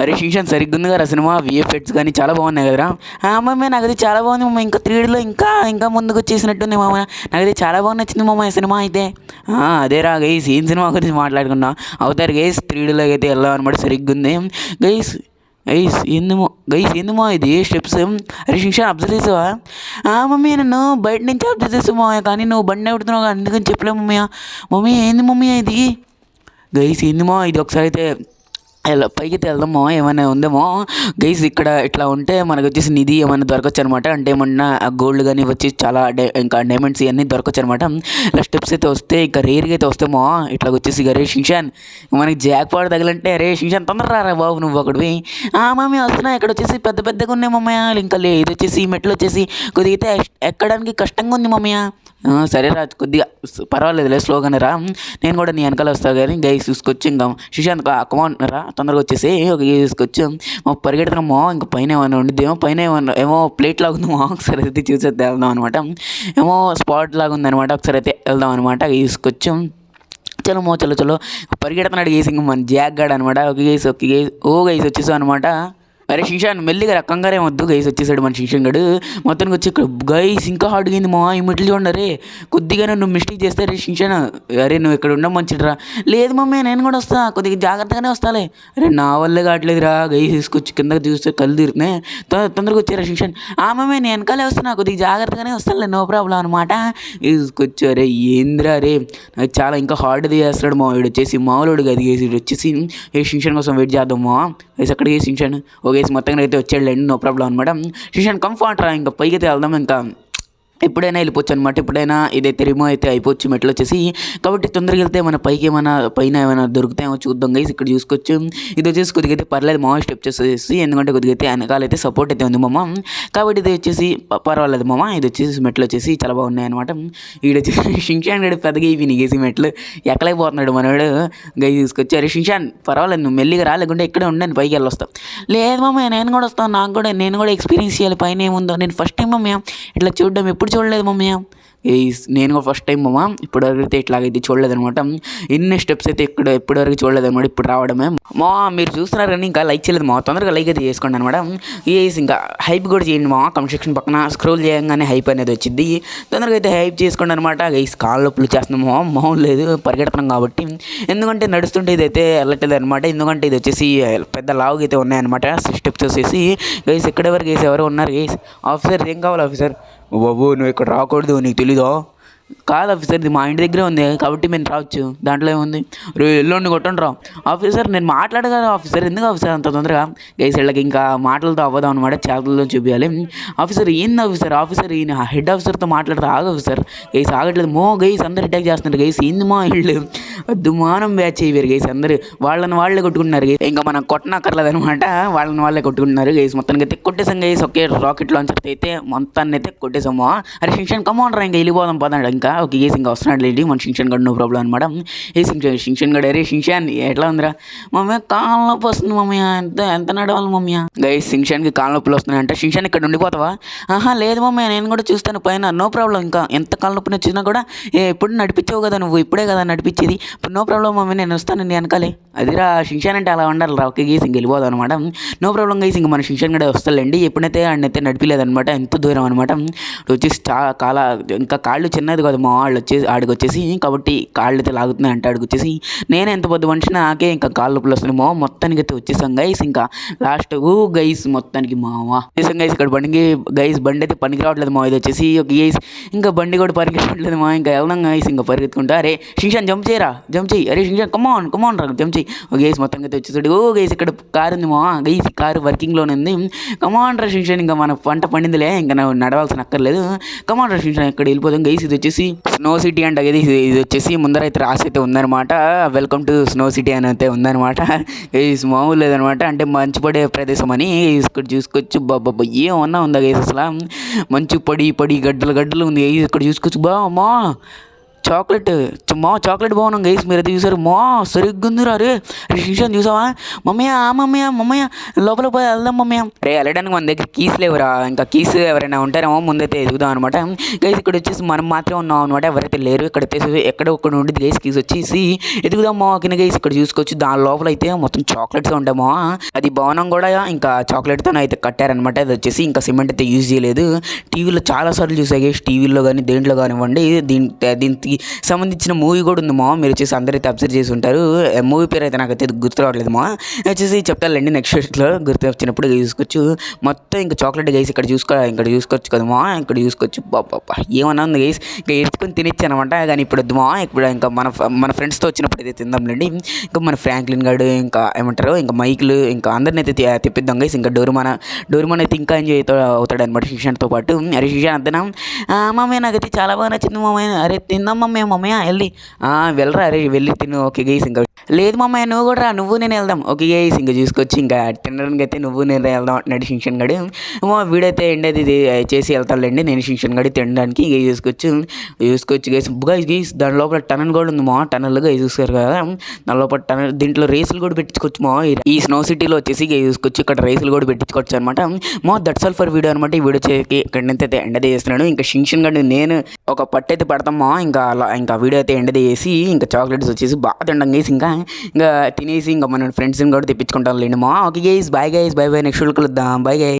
అరే షీషన్ సరిగ్గా ఉంది కదా సినిమా, విఎఫ్ఎక్స్ కానీ చాలా బాగున్నాయి కదరా. మమ్మీ నాకు అది చాలా బాగుంది మమ్మీ, ఇంకా 3Dలో ఇంకా ఇంకా ముందుకు వచ్చేసినట్టుంది మామ. నాకు అది చాలా బాగా నచ్చింది మామ ఈ సినిమా అయితే. అదేరా గైస్, ఏం సినిమా గురించి మాట్లాడుకున్నా అవుతారు గైస్. 3Dలోకి అయితే వెళ్ళాం అనమాట, సరిగ్గా ఉంది గైస్. ఏందమో ఇది స్టెప్స్. అరే షించాన్ అబ్జర్వ్ చేసావా? మమ్మీ నన్ను బయట నుంచి అబ్జర్వ్ చేసావు కానీ నువ్వు బండి పెడుతున్నావు అందుకని చెప్పలేవు మమ్మీ. మమ్మీ ఏంది మమ్మీ ఇది? గైస్ ఏందిమో ఇది, ఒకసారి అయితే పైకి అయితే వెళ్దామో ఏమైనా ఉందేమో గైస్. ఇక్కడ ఇట్లా ఉంటే మనకు వచ్చేసి నిధి ఏమైనా దొరకచ్చు అనమాట. అంటే ఏమన్నా గోల్డ్ కానీ వచ్చి చాలా ఇంకా డైమండ్స్ ఇవన్నీ దొరకచ్చు అనమాట. ఇలా స్టెప్స్ అయితే వస్తే ఇంకా రేర్గా అయితే వస్తామో ఇట్లా వచ్చేసి. రే షించాన్ మనకి జాక్ పాడు తగిలంటే, రే షించాన్ తొందర రారా బాబు నువ్వు ఒకటివి. మమ్మీ వస్తున్నా. ఇక్కడ వచ్చేసి పెద్ద పెద్దగా ఉన్నాయి మమ్మీ. ఇంకా ఇది వచ్చేసి మెట్లు వచ్చేసి కొద్దిగా ఎక్కడానికి కష్టంగా ఉంది మమ్మీ. సరే రా, కొద్దిగా పర్వాలేదులే, స్లోగానే రా, నేను కూడా నీ వెనకాల వస్తావు కానీ గైస్ చూసుకొచ్చి ఇంకా షిషాంత్ కమాన్ రా తొందరగా వచ్చేసి ఒక తీసుకొచ్చి పరిగెడుతున్నామో. ఇంకా పైన ఏమైనా ఉండిద్దేమో, పైన ఏమో ప్లేట్ లాగా ఉందేమో, ఒకసారి అయితే చూసేది వెళ్దాం అనమాట. ఏమో స్పాట్ లాగా ఉందనమాట, ఒకసారి అయితే వెళ్దాం అనమాట. తీసుకొచ్చి చలో పరిగెడుతున్నాడు గేసి ఇంక మన జాక్ గాడు అనమాట. ఒక గేసి గైస్ వచ్చేసాం అనమాట. అరే షించాన్ మెల్లిగా రకంగానే వద్దు గైస్, వచ్చేసాడు మన షించాన్ గడు మొత్తానికి వచ్చి. ఇక్కడ గైస్ ఇంకా హార్డ్గా అయింది మా ఈ మెట్లు చూడండి. అరే కొద్దిగా నువ్వు మిస్టేక్ చేస్తే రే షించాన్, అరే నువ్వు ఇక్కడ ఉండడం మంచిదిరా. లేదు మమ్మీ నేను కూడా వస్తా, కొద్దిగా జాగ్రత్తగానే వస్తాలే. అరే నా వల్లే కావట్లేదురా గైస్, తీసుకొచ్చి కిందకి చూస్తే కళ్ళు తిరుగుతున్నాయి. తొందరగా వచ్చారా షించాన్? మమ్మీ నేను వెనకాలే వస్తున్నా, కొద్దిగా జాగ్రత్తగానే వస్తానులే, నో ప్రాబ్లం అనమాట. తీసుకొచ్చి అరే ఏంద్రా రే, నాకు చాలా ఇంకా హార్డ్ది చేస్తాడు మా వీడు వచ్చేసి, మామూలుడు గది గేసి వచ్చేసి. ఏ షించాన్ కోసం వెయిట్ చేద్దామా గైస్, అక్కడికి షించాన్ ఓకేసి మొత్తంగా అయితే వచ్చాడులేండి, నో ప్రాబ్లం అనమాట. షిషన్ కంఫర్ట్ రా, ఇంకా పైకి అయితే వెళ్దాం. ఇంకా ఎప్పుడైనా వెళ్ళిపోవచ్చు అనమాట, ఎప్పుడైనా ఇదైతే రిమూవ్ అయితే అయిపోవచ్చు మెట్లు వచ్చేసి. కాబట్టి తొందరగా వెళ్తే మన పైకి ఏమైనా పైన ఏమైనా దొరుకుతాయేమో చూద్దాం గైస్. ఇక్కడ చూసుకోవచ్చు, ఇది వచ్చేసి కొద్దిగా అయితే పర్లేదు మామ స్టెప్ చేసేసి, ఎందుకంటే కొద్దిగా అయితే వెనకాల అయితే సపోర్ట్ అయితే ఉంది మామ. కాబట్టి ఇది వచ్చేసి పర్వాలేదు మామ. ఇది వచ్చేసి మెట్లు వచ్చేసి చాలా బాగున్నాయి అనమాట. వీడు వచ్చేసి షించాన్ గడి పెద్దగా ఇవి నీకేసి మెట్లు ఎక్కలేకపోతున్నాడు మనవాడు గైస్. తీసుకొచ్చి అరే షించాన్ పర్వాలేదు నువ్వు మెల్లిగా రా, లేకుంటే ఇక్కడే ఉండండి పైకి వెళ్ళొస్తాం. లేదు మామ నేను కూడా వస్తాను, నేను కూడా ఎక్స్పీరియన్స్ చేయాలి పైన ఏముందో. నేను ఫస్ట్ టైం మమ్మీ ఇట్లా చూడడం ఎప్పుడు చూడలేదు మమ్మీ. నేను కూడా ఫస్ట్ టైం మమ్మ ఇప్పటివరకు అయితే ఇట్లాగైతే చూడలేదనమాట. ఎన్ని స్టెప్స్ అయితే ఇప్పటివరకు చూడలేదనమాట, ఇప్పుడు రావడమే మా. మీరు చూస్తున్నారు కానీ ఇంకా లైక్ చేయలేదు మా, తొందరగా లైక్ అయితే చేసుకోండి అనమాట. ఇంకా హైప్ కూడా చేయండి మా, కమెంట్ సెక్షన్ పక్కన స్క్రోల్ చేయగానే హైప్ అనేది వచ్చింది, తొందరగా అయితే హైప్ చేసుకోండి అనమాట. గైస్ కాళ్ళ నొప్పులు చేస్తున్నాము మామూలు లేదు, పరిగెడుతున్నాం కాబట్టి. ఎందుకంటే నడుస్తుంటే ఇదైతే వెళ్ళట్లేదు అనమాట, ఎందుకంటే ఇది వచ్చేసి పెద్ద లావుగా అయితే ఉన్నాయన్నమాట స్టెప్స్ వచ్చేసి. గైస్ ఎక్కడి వరకు వేసి ఎవరు ఉన్నారు గైస్? ఆఫీసర్ ఏం కావాలి ఆఫీసర్? బాబు నువ్వు ఇక్కడ రాకూడదు, నీకు తెలీదా? కాదు ఆఫీసర్ ఇది మా ఇంటి దగ్గరే ఉంది కాబట్టి మేము రావచ్చు, దాంట్లో ఏముంది. ఎల్లుండి కొట్టండి రా. ఆఫీసర్ నేను మాట్లాడగలను ఆఫీసర్, ఎందుకు ఆఫీసర్ అంత తొందరగా? గైస్ వీళ్ళకి ఇంకా మాటలతో అవ్వదాం అనమాట, చేతులతో చూపించాలి. ఆఫీసర్ ఏంది ఆఫీసర్ ఈయన హెడ్ ఆఫీసర్తో మాట్లాడితే ఆగు ఆఫీసర్. గైస్ ఆగట్లేదు మో, గైస్ అందరు అటాక్ చేస్తున్నారు గైస్. ఏంది మా వీళ్ళు అద్దుమానం బ్యాచ్ అయ్యారు గైస్, అందరు వాళ్ళే కొట్టుకుంటున్నారు గైస్. ఇంకా మనం కొట్టనక్కర్లేదు అనమాట, వాళ్ళే కొట్టుకుంటున్నారు గైస్. మొత్తానికి అయితే కొట్టేసాం గైస్, ఒకే రాకెట్ లాంచర్ అయితే మొత్తాన్ని అయితే కొట్టేసాము. అరే షించాన్ కమాన్ రా, ఇంకా వెళ్ళిపోదాం పదండి. ఇంకా ఓకే గేస్ ఇంకా వస్తున్నాడు లేండి మన షించాన్ గడు, నో ప్రాబ్లం అనమాట. షించాన్ గడు అరే షించాన్ ఎట్లా ఉందిరా? మమ్మీ కాళ్ళ నొప్పి వస్తుంది మమ్మీ, ఎంత నడవాలి మమ్మీ? గైస్ షించాన్కి కాళ్ళ నొప్పులు వస్తున్నాయి అంటే. షించాన్ ఇక్కడ ఉండిపోతావా? లేదు మమ్మీ నేను కూడా చూస్తాను పైన, నో ప్రాబ్లం. ఇంకా ఎంత కాళ్ళ నొప్పి వచ్చినా కూడా ఎప్పుడు నడిపించావు కదా నువ్వు, ఇప్పుడే కదా నడిపించేది, ఇప్పుడు నో ప్రాబ్లం మమ్మీ నేను వస్తాను నీ వెనకాలే. అదిరా షించాన్ అంటే అలా ఉండాలి రా. ఓకే గేస్ ఇంక వెళ్ళిపోదాం అనమాట, నో ప్రాబ్లం గైస్. ఇంక మన షించాన్ గడే వస్తాడండి, ఎప్పుడైతే ఆడనైతే నడిపిలేదనమాట, ఎంత దూరం అనమాట. వచ్చేసి ఇంకా కాళ్ళు చిన్నది కదా మా వాళ్ళు ఆడికి వచ్చేసి, కాబట్టి కాళ్ళు అయితే లాగుతున్నాయి అంటే ఆడికి వచ్చేసి. నేను ఎంత పొద్దు మనిషి నాకే ఇంకా కాళ్ళు నొప్పులు వస్తున్నాయి మా. మొత్తానికి అయితే వచ్చేసాం గైస్, ఇంకా లాస్ట్ గైస్ మొత్తానికి మావా చేసాం గైస్. ఇక్కడ బండి అయితే పనికి రావట్లేదు మా, ఇది వచ్చేసి ఒక గైస్ ఇంకా బండి కూడా పనికి రావట్లేదు మా. ఇంకా వెళ్దాం గైస్, ఇంకా పరిగెత్తుకుంటా. అరే షించాన్ జంప్ చేయి, అరే షించాన్ కమాన్ రా జంప్ చేయి. గైస్ మొత్తంగా అయితే వచ్చేసాడు. గైస్ ఇక్కడ కారు ఉంది మా, గైస్ కారు వర్కింగ్లోనే ఉంది. కమాన్ రా షించాన్, ఇంకా మన పంట పండిందిలే, ఇంకా నడవాల్సిన అక్కర్లేదు. కమాన్ రా షించాన్ ఇక్కడ వెళ్ళిపోతాం గైస్. ఇది వచ్చేసి స్నో సిటీ అంట కదా, ఇది వచ్చేసి ముందర అయితే రాసి అయితే ఉందన్నమాట, వెల్కమ్ టు స్నో సిటీ అని అయితే ఉందన్నమాట. గైస్ మామూలు లేదనమాట, అంటే మంచు పడే ప్రదేశం అని. ఇక్కడ చూసుకోవచ్చు బాబా ఏమన్నా ఉందా గైస్, అసలు మంచు పడి గడ్డలు ఉంది. ఇక్కడ చూసుకోవచ్చు బా మా, చాక్లెట్ మా చాక్లెట్ బాగున్నాం గైస్, మీరు అది చూసారు మా సరిగ్గా ఉంది రే. షిన్షాన్ చూసావా మమ్మయ్య? మమ్మయ్య లోపల పోయి వెళ్దాం మమ్మయ్య. రే వెళ్ళడానికి మన దగ్గర కీస్ లేవురా, ఇంకా కీస్ ఎవరైనా ఉంటారేమో ముందైతే ఎదుగుదాం అనమాట. గైస్ ఇక్కడ వచ్చేసి మనం మాత్రమే ఉన్నాం అనమాట, ఎవరైతే లేరు. ఇక్కడ వచ్చేసి ఎక్కడ ఒక్కడ ఉండేది గైస్, కీస్ వచ్చేసి ఎదుగుదామా కింద గైస్. ఇక్కడ చూసుకోవచ్చు దాని లోపల అయితే మొత్తం చాక్లెట్స్ ఉంటామో. అది భవనం కూడా ఇంకా చాక్లెట్తో అయితే కట్టారనమాట. అది వచ్చేసి ఇంకా సిమెంట్ అయితే యూజ్ చేయలేదు. టీవీలో చాలాసార్లు చూసాయి గైస్, టీవీలో కానీ దేంట్లో కానివ్వండి. దీనికి సంబంధించిన మూవీ కూడా ఉంది మా, మీరు వచ్చేసి అందరైతే అబ్జర్వ్ చేసి ఉంటారు. మూవీ పేరు అయితే నాకైతే గుర్తు రావట్లేదు మా, వచ్చేసి చెప్తానండి నెక్స్ట్ వీక్లో గుర్తు వచ్చినప్పుడు చూసుకోవచ్చు. మొత్తం ఇంకా చాక్లెట్ గైస్ ఇక్కడ చూసుకోవచ్చు కదా మా, ఇక్కడ చూసుకోవచ్చు. బాబా ఏమన్నా ఉంది గైస్, ఇంకా ఎత్తుకొని తినచ్చు అనమాట. కానీ ఇప్పుడు వద్దు మా, ఇప్పుడు ఇంకా మన ఫ్రెండ్స్తో వచ్చినప్పుడు అయితే తిందాంలేండి. ఇంకా మన ఫ్రాంక్లిన్ గార్డు ఇంకా ఏమంటారు ఇంకా మైకులు ఇంకా అందరిని అయితే తెప్పిద్దాం గైస్. ఇంకా డోరుమాన్ అయితే ఇంకా ఎంజాయ్ అవుతాడు అనమాట శిక్షణతో పాటు. అరే శిక్షణ అంతేనా మమ్మీ? నాకైతే చాలా బాగా నచ్చింది మమ్మీ. అరే తిందాం మమ్మయ్య వెళ్ళి వెళ్ళరా. అరే వెళ్ళి తిను. Okay guys. ఇంకా లేదు మమ్మయ్య నువ్వు కూడా రా, నువ్వు నేను వెళ్దాం. ఓకే గైస్ ఇంకా చూసుకొచ్చి ఇంకా తినడానికి అయితే నువ్వు నేను వెళ్దాం అంటున్నాడు శిక్షణ గడు. వీడైతే ఎండేది ఇది చేసి వెళ్తాడులేండి. నేను శిక్షణ గడి తినడానికి ఇక చూసుకోవచ్చు గైస్. దాని లోపల టనల్ కూడా ఉంది మా, టనల్గా చూసుకోరు కదా. దాని లోపల టనల్ దీంట్లో రేసులు కూడా పెట్టించుకోవచ్చు మా. ఈ స్నో సిటీలో వచ్చేసి ఇక చూసుకోవచ్చు, ఇక్కడ రేసులు కూడా పెట్టించుకోవచ్చు అనమాట. దట్స్ ఆల్ ఫర్ వీడియో అనమాట. ఈ వీడియో ఇక్కడైతే ఎండది చేస్తున్నాడు. ఇంకా శిక్షణ గడి నేను ఒక పట్టు అయితే పడతామా. ఇంకా వీడియో అయితే ఎండది చేసి ఇంకా చాక్లెట్స్ వచ్చేసి బాగా తింటాం గైస్. ఇంకా తినేసి ఇంకా మన ఫ్రెండ్స్ని కూడా తెప్పించుకుంటాం లేండి మా. Okay guys bye guys, bye next వీడియోలో కలుద్దాం. Bye guys.